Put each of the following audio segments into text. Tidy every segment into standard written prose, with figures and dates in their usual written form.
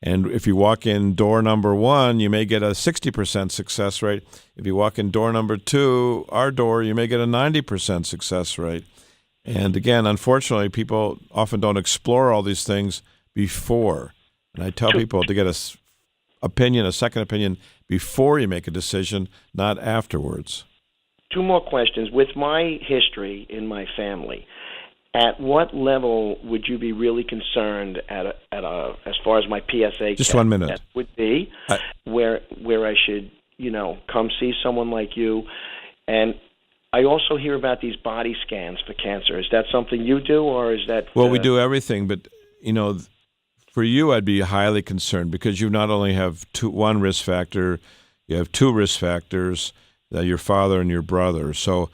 And if you walk in door number 1, you may get a 60% success rate. If you walk in door number 2, our door, you may get a 90% success rate. And again, unfortunately, people often don't explore all these things before. And I tell people to get a second opinion before you make a decision, not afterwards. 2 more questions. With my history in my family, at what level would you be really concerned as far as my PSA just 1 minute would be, where I should, come see someone like you? And I also hear about these body scans for cancer. Is that something you do, or is that... Well, we do everything, but, for you, I'd be highly concerned because you not only have one risk factor, you have 2 risk factors, your father and your brother. So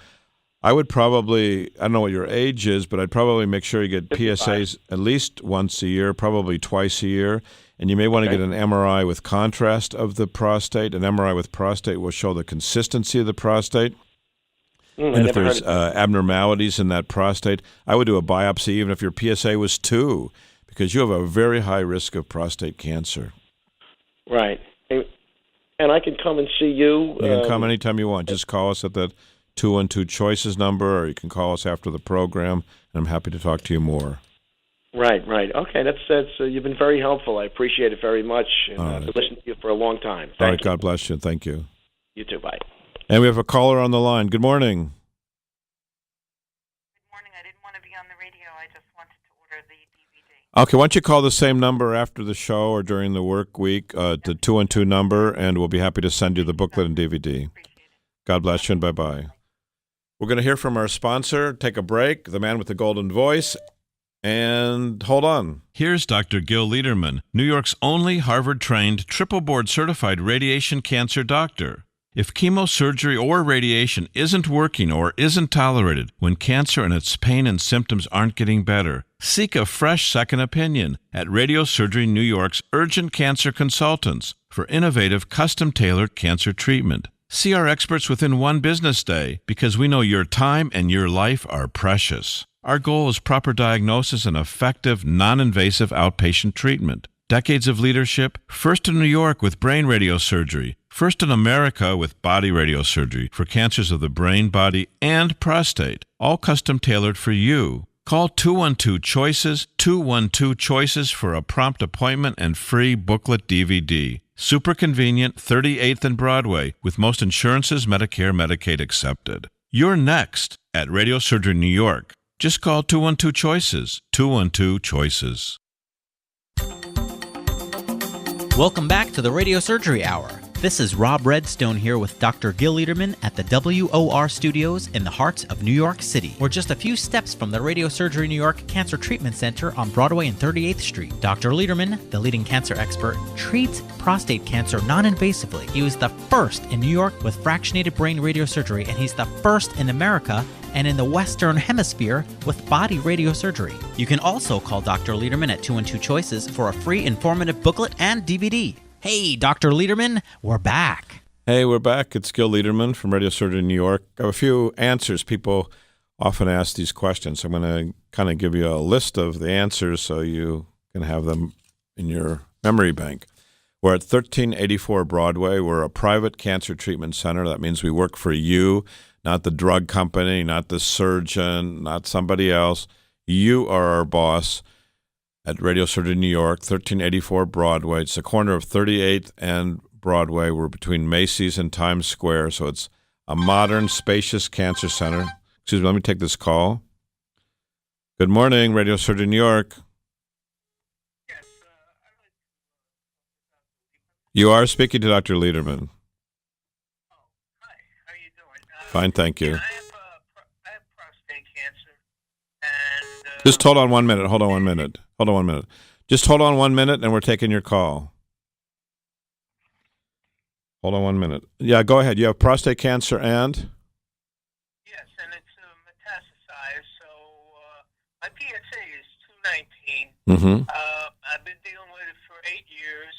I would probably, I don't know what your age is, but I'd probably make sure you get 55. PSAs at least once a year, probably twice a year. And you may want to get an MRI with contrast of the prostate. An MRI with prostate will show the consistency of the prostate. And if there's abnormalities in that prostate, I would do a biopsy even if your PSA was 2, because you have a very high risk of prostate cancer. Right. And I can come and see you? You can come anytime you want. Just call us at the 212 Choices number, or you can call us after the program, and I'm happy to talk to you more. Right. Okay, that's you've been very helpful. I appreciate it very much. And I've been listening to you for a long time. All right, God bless you. Thank you. You too, bye. And we have a caller on the line. Good morning. Good morning. I didn't want to be on the radio. I just wanted to order the DVD. Okay, why don't you call the same number after the show or during the work week, the 212 number, and we'll be happy to send you the booklet and DVD. God bless you, and bye-bye. We're going to hear from our sponsor, take a break, the man with the golden voice, and hold on. Here's Dr. Gil Lederman, New York's only Harvard-trained, triple-board certified radiation cancer doctor. If chemosurgery or radiation isn't working or isn't tolerated, when cancer and its pain and symptoms aren't getting better, seek a fresh second opinion at Radiosurgery New York's Urgent Cancer Consultants for innovative, custom-tailored cancer treatment. See our experts within 1 business day, because we know your time and your life are precious. Our goal is proper diagnosis and effective, non-invasive outpatient treatment. Decades of leadership, first in New York with brain radiosurgery, first in America with body radiosurgery for cancers of the brain, body, and prostate, all custom-tailored for you. Call 212-CHOICES, 212-CHOICES for a prompt appointment and free booklet DVD. Super convenient, 38th and Broadway, with most insurances, Medicare, Medicaid accepted. You're next at Radiosurgery New York. Just call 212-CHOICES, 212-CHOICES. Welcome back to the Radiosurgery Hour. This is Rob Redstone here with Dr. Gil Lederman at the WOR Studios in the heart of New York City. We're just a few steps from the Radiosurgery New York Cancer Treatment Center on Broadway and 38th Street. Dr. Lederman, the leading cancer expert, treats prostate cancer non-invasively. He was the first in New York with fractionated brain radiosurgery, and he's the first in America and in the Western Hemisphere with body radiosurgery. You can also call Dr. Lederman at 212-CHOICES for a free informative booklet and DVD. Hey, Dr. Lederman, we're back. Hey, we're back. It's Gil Lederman from Radiosurgery New York. I have a few answers. People often ask these questions. I'm going to kind of give you a list of the answers so you can have them in your memory bank. We're at 1384 Broadway. We're a private cancer treatment center. That means we work for you, not the drug company, not the surgeon, not somebody else. You are our boss. At Radiosurgery New York, 1384 Broadway. It's the corner of 38th and Broadway. We're between Macy's and Times Square, so it's a modern, spacious cancer center. Excuse me, let me take this call. Good morning, Radiosurgery New York. Yes, You are speaking to Dr. Lederman. Oh, hi. How are you doing? Fine, thank you. I have prostate cancer, and... Just hold on 1 minute. Hold on 1 minute. Just hold on 1 minute, and we're taking your call. Hold on 1 minute. Yeah, go ahead. You have prostate cancer and? Yes, and it's metastasized, so my PSA is 219. I've been dealing with it for 8 years.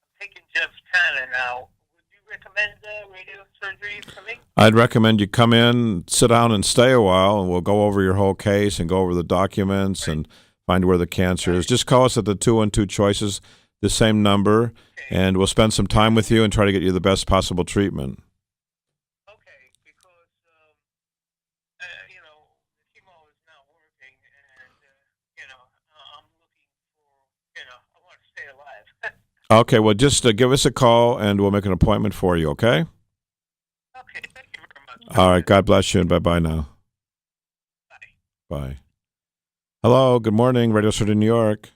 I'm taking Jefftanner now. Would you recommend radiosurgery for me? I'd recommend you come in, sit down, and stay a while, and we'll go over your whole case and go over the documents and find where the cancer is. Just call us at the 212 Choices. the same number, and we'll spend some time with you and try to get you the best possible treatment. Okay, because the chemo is not working, and I'm looking for, I want to stay alive. Okay, well, just give us a call, and we'll make an appointment for you, okay? Okay, thank you very much. All right, God bless you, and bye-bye now. Bye. Bye. Hello, good morning, Radiosurgery New York.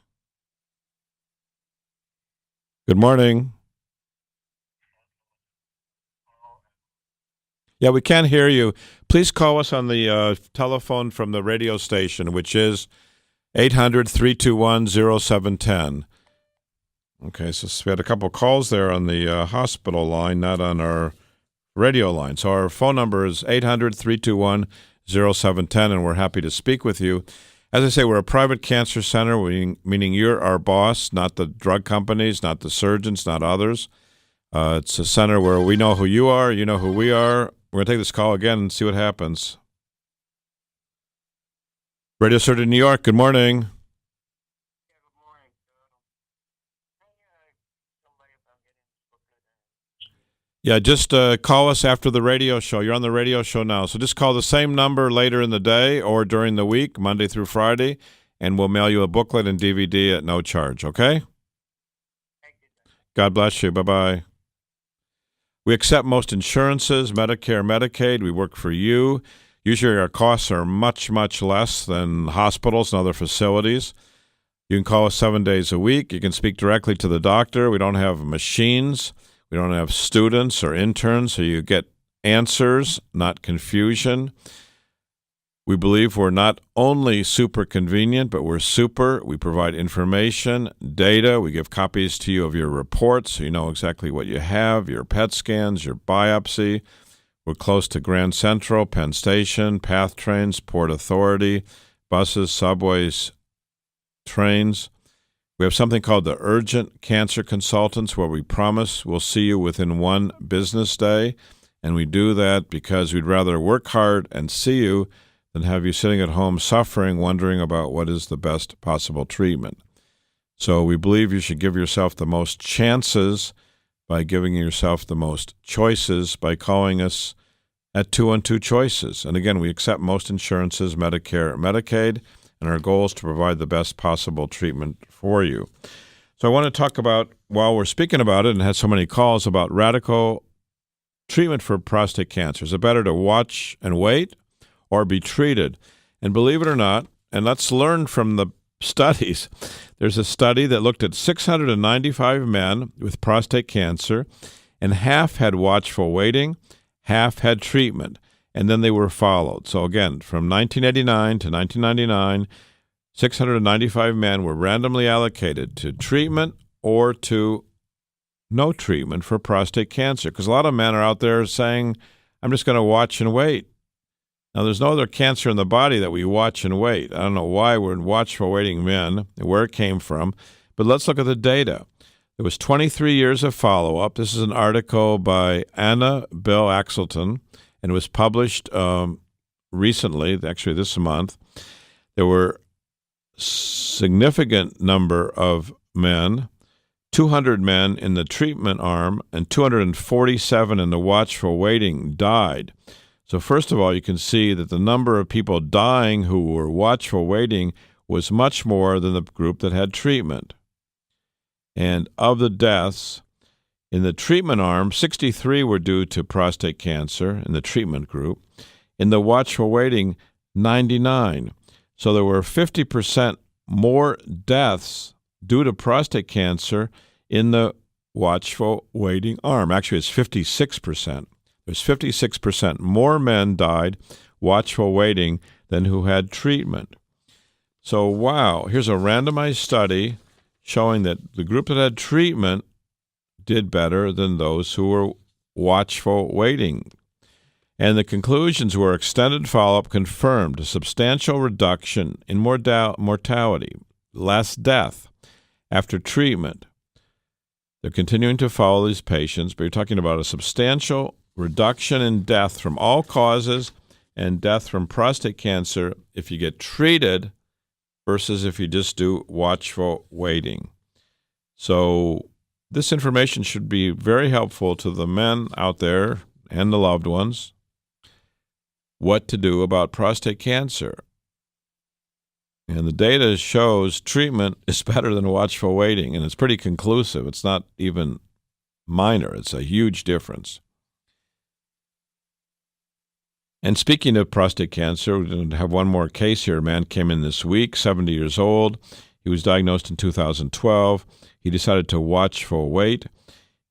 Good morning. Yeah, we can't hear you. Please call us on the telephone from the radio station, which is 800-321-0710. Okay, so we had a couple calls there on the hospital line, not on our radio line. So our phone number is 800-321-0710, and we're happy to speak with you. As I say, we're a private cancer center, meaning you're our boss, not the drug companies, not the surgeons, not others. It's a center where we know who you are, you know who we are. We're going to take this call again and see what happens. Radiosurgery New York, good morning. Yeah, good morning. Yeah, just call us after the radio show. You're on the radio show now. So just call the same number later in the day or during the week, Monday through Friday, and we'll mail you a booklet and DVD at no charge, okay? Thank you. God bless you. Bye-bye. We accept most insurances, Medicare, Medicaid. We work for you. Usually our costs are much, much less than hospitals and other facilities. You can call us 7 days a week. You can speak directly to the doctor. We don't have machines. We don't have students or interns, so you get answers, not confusion. We believe we're not only super convenient, but we're super. We provide information, data. We give copies to you of your reports so you know exactly what you have, your PET scans, your biopsy. We're close to Grand Central, Penn Station, PATH trains, Port Authority, buses, subways, trains. We have something called the Urgent Cancer Consultants, where we promise we'll see you within one business day. And we do that because we'd rather work hard and see you than have you sitting at home suffering, wondering about what is the best possible treatment. So we believe you should give yourself the most chances by giving yourself the most choices by calling us at 212 Choices. And again, we accept most insurances, Medicare, Medicaid, and our goal is to provide the best possible treatment for you. So I want to talk about, while we're speaking about it and had so many calls, about radical treatment for prostate cancer. Is it better to watch and wait or be treated? And believe it or not, and let's learn from the studies. There's a study that looked at 695 men with prostate cancer, and half had watchful waiting, half had treatment. And then they were followed. So again, from 1989 to 1999, 695 men were randomly allocated to treatment or to no treatment for prostate cancer. Because a lot of men are out there saying, I'm just going to watch and wait. Now, there's no other cancer in the body that we watch and wait. I don't know why we're watchful waiting men, where it came from. But let's look at the data. There was 23 years of follow-up. This is an article by Anna Bill Axelton, and it was published recently, actually this month. There were significant number of men, 200 men in the treatment arm and 247 in the watchful waiting died. So first of all, you can see that the number of people dying who were watchful waiting was much more than the group that had treatment. And of the deaths, in the treatment arm, 63 were due to prostate cancer in the treatment group. In the watchful waiting, 99. So there were 50% more deaths due to prostate cancer in the watchful waiting arm. Actually, it's 56%. There's 56% more men died watchful waiting than who had treatment. So, wow, here's a randomized study showing that the group that had treatment did better than those who were watchful waiting. And the conclusions were extended follow-up confirmed a substantial reduction in mortality, less death after treatment. They're continuing to follow these patients, but you're talking about a substantial reduction in death from all causes and death from prostate cancer if you get treated versus if you just do watchful waiting. So this information should be very helpful to the men out there and the loved ones. What to do about prostate cancer. And the data shows treatment is better than watchful waiting, and it's pretty conclusive. It's not even minor. It's a huge difference. And speaking of prostate cancer, we're going to have one more case here. A man came in this week, 70 years old. He was diagnosed in 2012. He decided to watchful wait.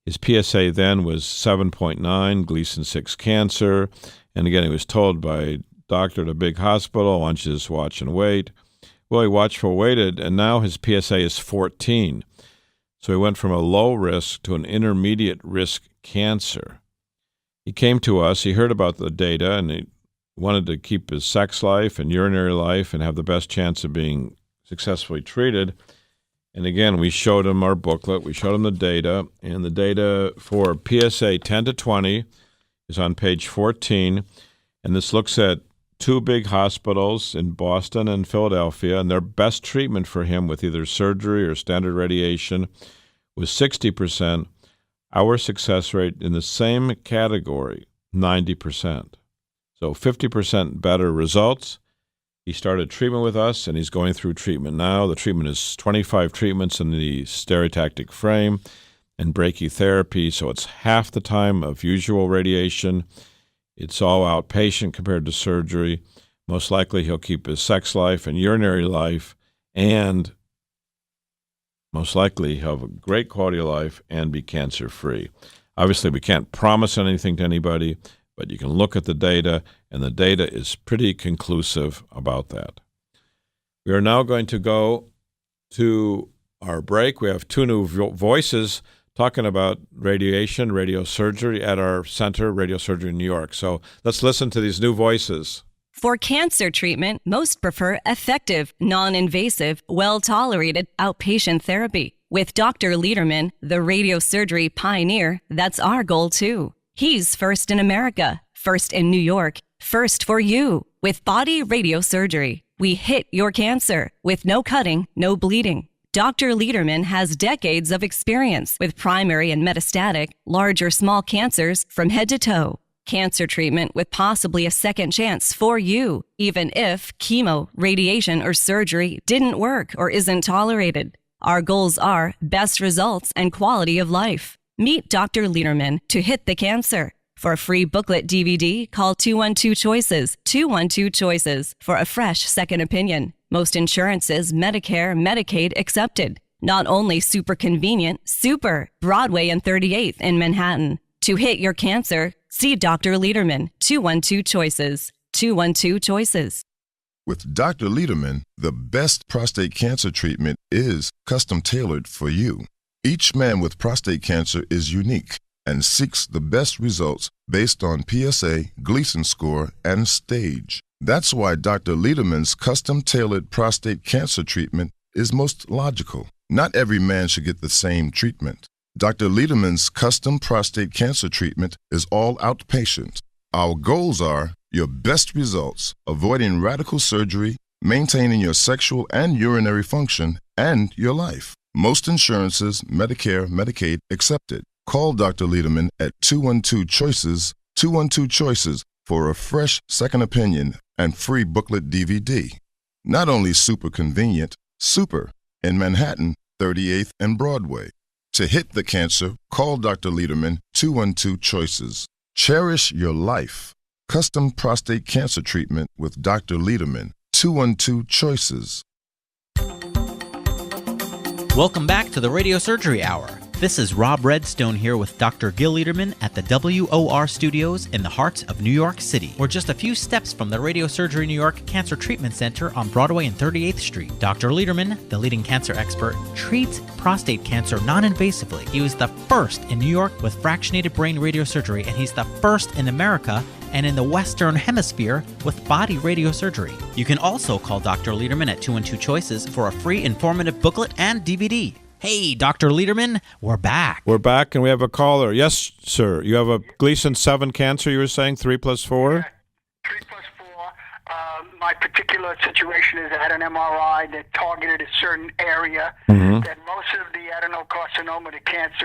His PSA then was 7.9, Gleason 6 cancer. And again, he was told by a doctor at a big hospital, why don't you just watch and wait? Well, he watchful waited, and now his PSA is 14. So he went from a low risk to an intermediate risk cancer. He came to us, he heard about the data, and he wanted to keep his sex life and urinary life and have the best chance of being successfully treated. And again, we showed him our booklet, we showed him the data, and the data for PSA 10 to 20 is on page 14. And this looks at two big hospitals in Boston and Philadelphia, and their best treatment for him with either surgery or standard radiation was 60%. Our success rate in the same category, 90%. So 50% better results. He started treatment with us, and he's going through treatment now. The treatment is 25 treatments in the stereotactic frame and brachytherapy, so it's half the time of usual radiation. It's all outpatient compared to surgery. Most likely he'll keep his sex life and urinary life, and most likely he'll have a great quality of life and be cancer-free. Obviously, we can't promise anything to anybody, but you can look at the data, and the data is pretty conclusive about that. We are now going to go to our break. We have two new voices talking about radiation, radiosurgery at our center, Radiosurgery in New York. So let's listen to these new voices. For cancer treatment, most prefer effective, non-invasive, well-tolerated outpatient therapy. With Dr. Lederman, the radiosurgery pioneer, that's our goal too. He's first in America, first in New York, first for you. With Body Radiosurgery, we hit your cancer with no cutting, no bleeding. Dr. Lederman has decades of experience with primary and metastatic, large or small cancers from head to toe. Cancer treatment with possibly a second chance for you, even if chemo, radiation, or surgery didn't work or isn't tolerated. Our goals are best results and quality of life. Meet Dr. Lederman to hit the cancer. For a free booklet DVD, call 212-CHOICES, 212-CHOICES for a fresh second opinion. Most insurances, Medicare, Medicaid accepted. Not only super convenient, super Broadway and 38th in Manhattan. To hit your cancer, see Dr. Lederman, 212-CHOICES, 212-CHOICES. With Dr. Lederman, the best prostate cancer treatment is custom tailored for you. Each man with prostate cancer is unique and seeks the best results based on PSA, Gleason score, and stage. That's why Dr. Lederman's custom-tailored prostate cancer treatment is most logical. Not every man should get the same treatment. Dr. Lederman's custom prostate cancer treatment is all outpatient. Our goals are your best results, avoiding radical surgery, maintaining your sexual and urinary function, and your life. Most insurances, Medicare, Medicaid, accepted. Call Dr. Lederman at 212-CHOICES, 212-CHOICES for a fresh second opinion and free booklet DVD. Not only super convenient, super in Manhattan, 38th and Broadway. To hit the cancer, call Dr. Lederman, 212-CHOICES. Cherish your life. Custom prostate cancer treatment with Dr. Lederman, 212-CHOICES. Welcome back to the Radiosurgery Hour. This is Rob Redstone here with Dr. Gil Lederman at the WOR Studios in the heart of New York City. We're just a few steps from the Radiosurgery New York Cancer Treatment Center on Broadway and 38th Street. Dr. Lederman, the leading cancer expert, treats prostate cancer non-invasively. He was the first in New York with fractionated brain radiosurgery, and he's the first in America and in the Western Hemisphere with body radiosurgery. You can also call Dr. Lederman at 212-CHOICES for a free informative booklet and DVD. Hey, Dr. Lederman, we're back. We're back, and we have a caller. Yes, sir. You have a Gleason 7 cancer, you were saying, 3 plus 4? 3 plus 4. My particular situation is I had an MRI that targeted a certain area, that most of the adenocarcinoma, the cancer,